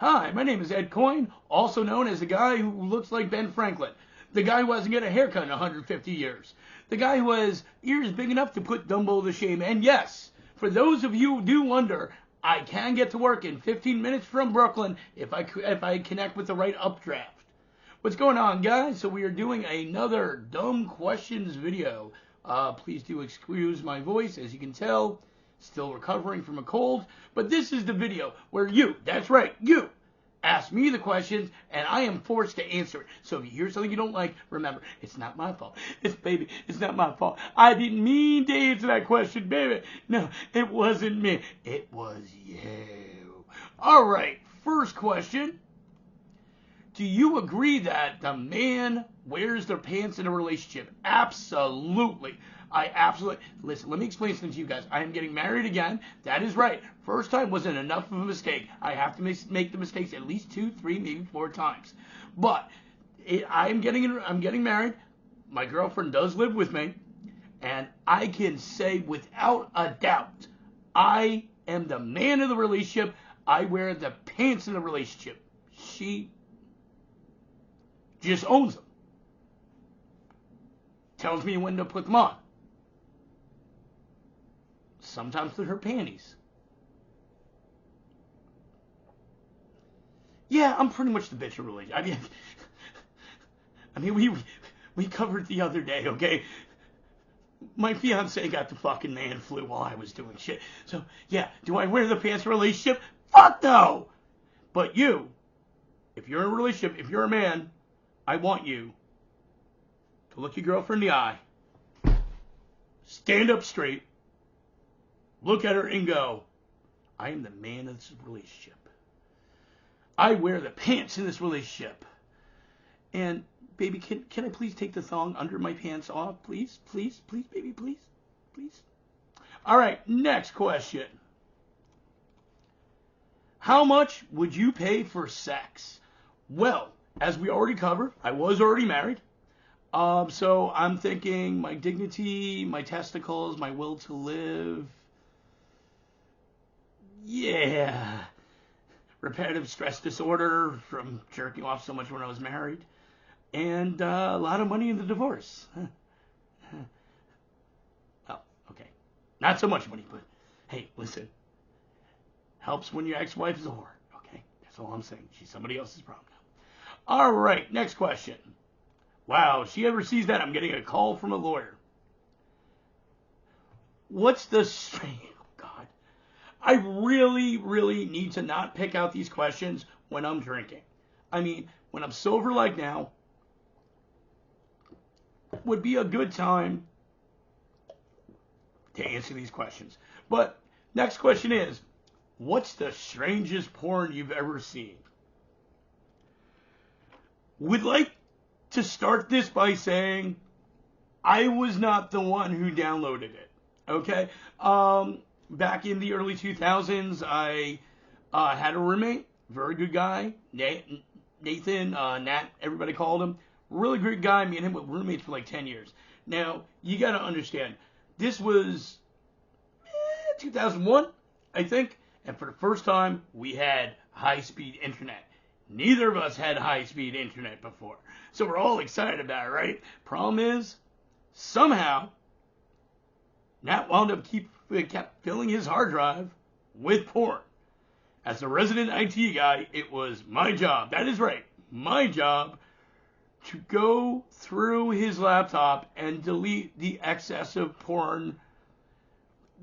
Hi, my name is Ed Coyne, also known as the guy who looks like Ben Franklin. The guy who hasn't get a haircut in 150 years. The guy who has ears big enough to put Dumbo to shame. And yes, for those of you who do wonder, I can get to work in 15 minutes from Brooklyn if I connect with the right updraft. What's going on, guys? So we are doing another dumb questions video. Please do excuse my voice, as you can tell. Still recovering from a cold, but this is the video where you, that's right, you, ask me the questions and I am forced to answer it. So if you hear something you don't like, remember, it's not my fault. It's not my fault. I didn't mean to answer that question, baby. No, it wasn't me. It was you. All right, first question. Do you agree that the man wears their pants in a relationship? Absolutely. I absolutely. Listen, let me explain something to you guys. I am getting married again. That is right. First time wasn't enough of a mistake. I have to make the mistakes at least 2, 3, maybe 4 times. But I'm getting married. My girlfriend does live with me. And I can say without a doubt, I am the man of the relationship. I wear the pants in the relationship. She just owns them. Tells me when to put them on. Sometimes they're her panties. Yeah, I'm pretty much the bitch of religion. I mean, we covered the other day, okay? My fiance got the fucking man flu while I was doing shit. So, yeah, do I wear the pants in a relationship? Fuck no! But you, if you're in a relationship, if you're a man, I want you to look your girlfriend in the eye, stand up straight, look at her and go, I am the man of this relationship. I wear the pants in this relationship. And, baby, can I please take the thong under my pants off? Please, please, please, baby, please, please. All right, next question. How much would you pay for sex? Well, as we already covered, I was already married. So I'm thinking my dignity, my testicles, my will to live. Yeah. Repetitive stress disorder from jerking off so much when I was married. And a lot of money in the divorce. Well, okay. Not so much money, but hey, listen. Helps when your ex-wife is a whore. Okay? That's all I'm saying. She's somebody else's problem now. All right, next question. Wow, if she ever sees that, I'm getting a call from a lawyer. What's the... Oh, God. I really, really need to not pick out these questions when I'm drinking. I mean, when I'm sober like now, would be a good time to answer these questions. But next question is, what's the strangest porn you've ever seen? Would like to start this by saying I was not the one who downloaded it. Okay? Back in the early 2000s, I had a roommate, very good guy, Nathan, Nat, everybody called him. Really great guy. Me and him were roommates for like 10 years. Now, you got to understand, this was 2001, I think, and for the first time, we had high-speed internet. Neither of us had high-speed internet before. So we're all excited about it, right? Problem is, somehow, Nat wound up kept filling his hard drive with porn. As a resident IT guy, it was my job. That is right, my job to go through his laptop and delete the excessive porn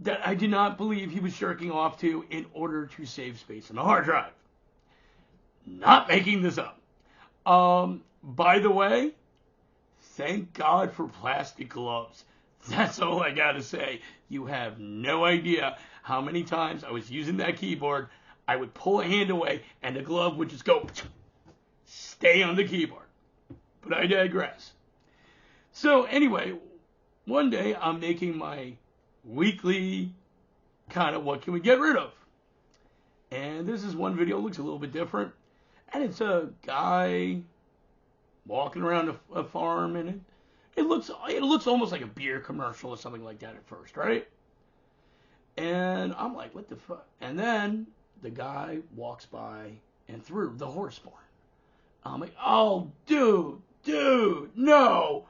that I did not believe he was jerking off to in order to save space on the hard drive. Not making this up. By the way, thank God for plastic gloves. That's all I gotta say. You have no idea how many times I was using that keyboard, I would pull a hand away and the glove would just go stay on the keyboard. But I digress. So anyway, one day I'm making my weekly kind of what can we get rid of. And this is one video, looks a little bit different. And it's a guy walking around a farm, and it looks almost like a beer commercial or something like that at first, right? And I'm like, what the fuck? And then the guy walks by and through the horse barn. I'm like, oh, dude, no.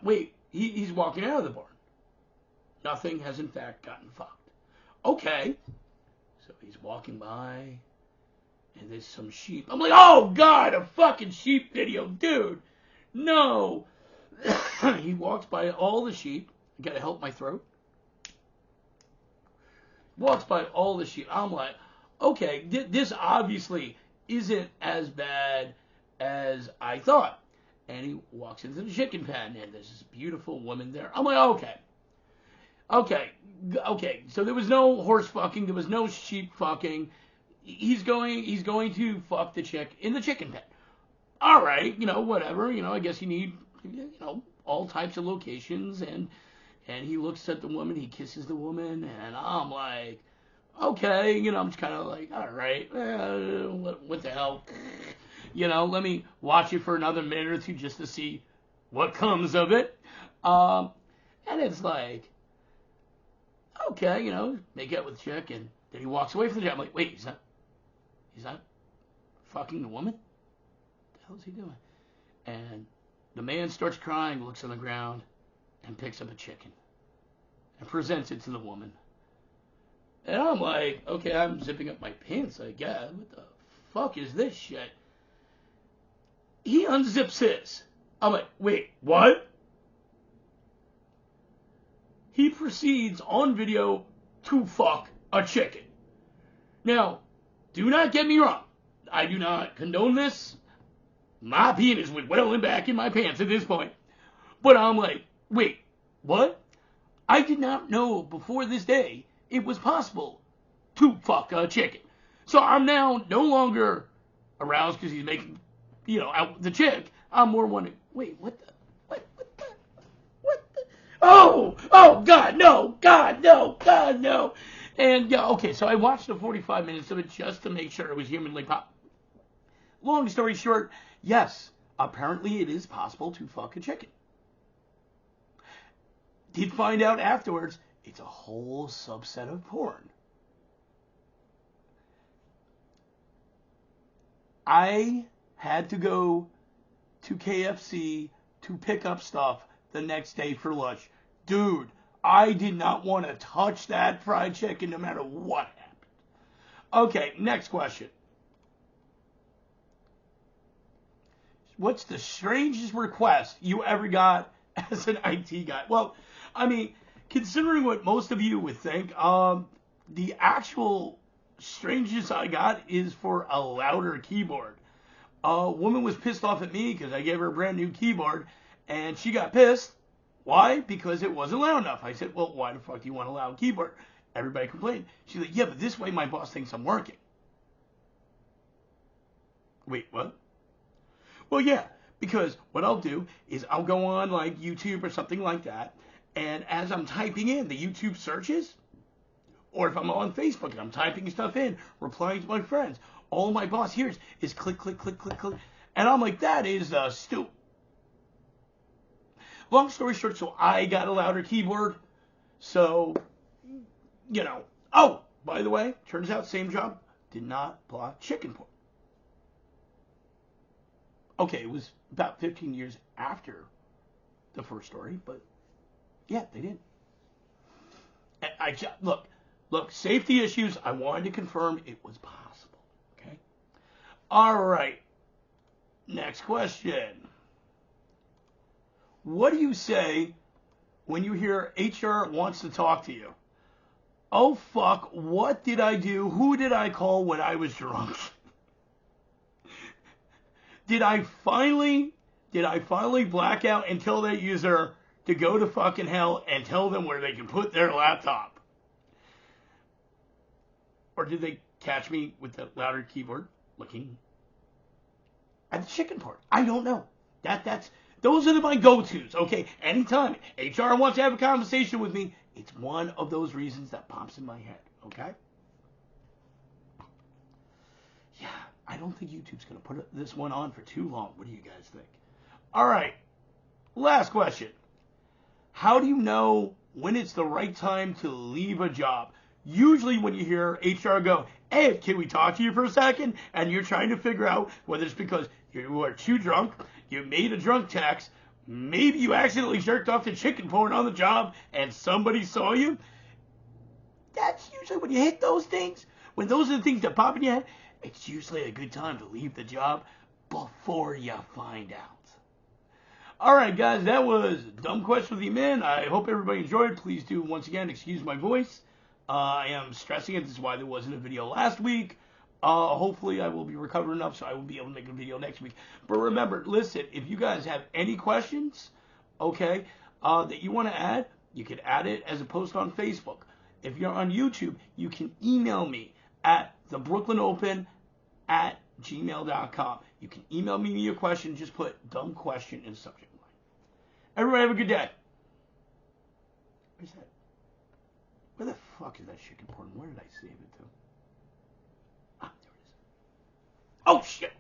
Wait, he's walking out of the barn. Nothing has in fact gotten fucked. Okay. So he's walking by, and there's some sheep. I'm like, oh, God, a fucking sheep video, dude. No. He walks by all the sheep. I gotta help my throat. Walks by all the sheep. I'm like, okay, this obviously isn't as bad as I thought. And he walks into the chicken pen, and there's this beautiful woman there. I'm like, okay. So there was no horse fucking. There was no sheep fucking. He's going to fuck the chick in the chicken pen. All right, whatever. I guess you need, all types of locations. And he looks at the woman. He kisses the woman, and I'm like, okay. I'm just kind of like, all right, what the hell? Let me watch it for another minute or two just to see what comes of it. And it's like, okay, make out with the chick, and then he walks away from the chick. I'm like, wait, he's not fucking the woman? What the hell is he doing? And the man starts crying, looks on the ground, and picks up a chicken and presents it to the woman. And I'm like, okay, I'm zipping up my pants, I guess. What the fuck is this shit? He unzips his. I'm like, wait, what? He proceeds on video to fuck a chicken. Now, do not get me wrong. I do not condone this. My penis was welling back in my pants at this point. But I'm like, wait, what? I did not know before this day it was possible to fuck a chicken. So I'm now no longer aroused because he's making, out the chick. I'm more wondering, wait, what the? Oh, God, no. And, yeah, okay, so I watched the 45 minutes of it just to make sure it was humanly possible. Long story short, yes, apparently it is possible to fuck a chicken. Did find out afterwards, it's a whole subset of porn. I had to go to KFC to pick up stuff the next day for lunch. Dude, I did not want to touch that fried chicken no matter what happened. Okay, next question. What's the strangest request you ever got as an IT guy? Well, I mean, considering what most of you would think, the actual strangest I got is for a louder keyboard. A woman was pissed off at me because I gave her a brand new keyboard, and she got pissed. Why? Because it wasn't loud enough. I said, well, why the fuck do you want a loud keyboard? Everybody complained. She's like, yeah, but this way my boss thinks I'm working. Wait, what? Well, yeah, because what I'll do is I'll go on like YouTube or something like that, and as I'm typing in the YouTube searches, or if I'm on Facebook and I'm typing stuff in, replying to my friends, all my boss hears is click, click, click, click, click. And I'm like, that is stupid. Long story short, so I got a louder keyboard. So, Oh, by the way, turns out same job, did not block chicken porn. Okay, it was about 15 years after the first story, but yeah, they did. And look, safety issues, I wanted to confirm it was possible. Okay? All right. Next question. What do you say when you hear HR wants to talk to you? Oh, fuck, what did I do? Who did I call when I was drunk? Did I finally black out and tell that user to go to fucking hell and tell them where they can put their laptop? Or did they catch me with the louder keyboard looking at the chicken part? I don't know. Those are my go-tos, okay? Anytime HR wants to have a conversation with me, it's one of those reasons that pops in my head, okay? Yeah, I don't think YouTube's going to put this one on for too long. What do you guys think? All right, last question. How do you know when it's the right time to leave a job? Usually when you hear HR go, Hey, can we talk to you for a second? And you're trying to figure out whether it's because you are too drunk, you made a drunk text, maybe you accidentally jerked off to chicken porn on the job and somebody saw you. That's usually when you hit those things, when those are the things that pop in your head, it's usually a good time to leave the job before you find out. Alright guys, that was Dumb Question with the Man. I hope everybody enjoyed. Please do, once again, excuse my voice. I am stressing it. This is why there wasn't a video last week. Hopefully I will be recovered enough so I will be able to make a video next week. But remember, listen, if you guys have any questions, okay, that you want to add, you can add it as a post on Facebook. If you're on YouTube, you can email me at thebrooklynopen@gmail.com. You can email me your question. Just put dumb question in the subject line. Everybody have a good day. Where's that? Where the fuck is that chicken porn? Where did I save it to? Ah, there it is. Oh, shit.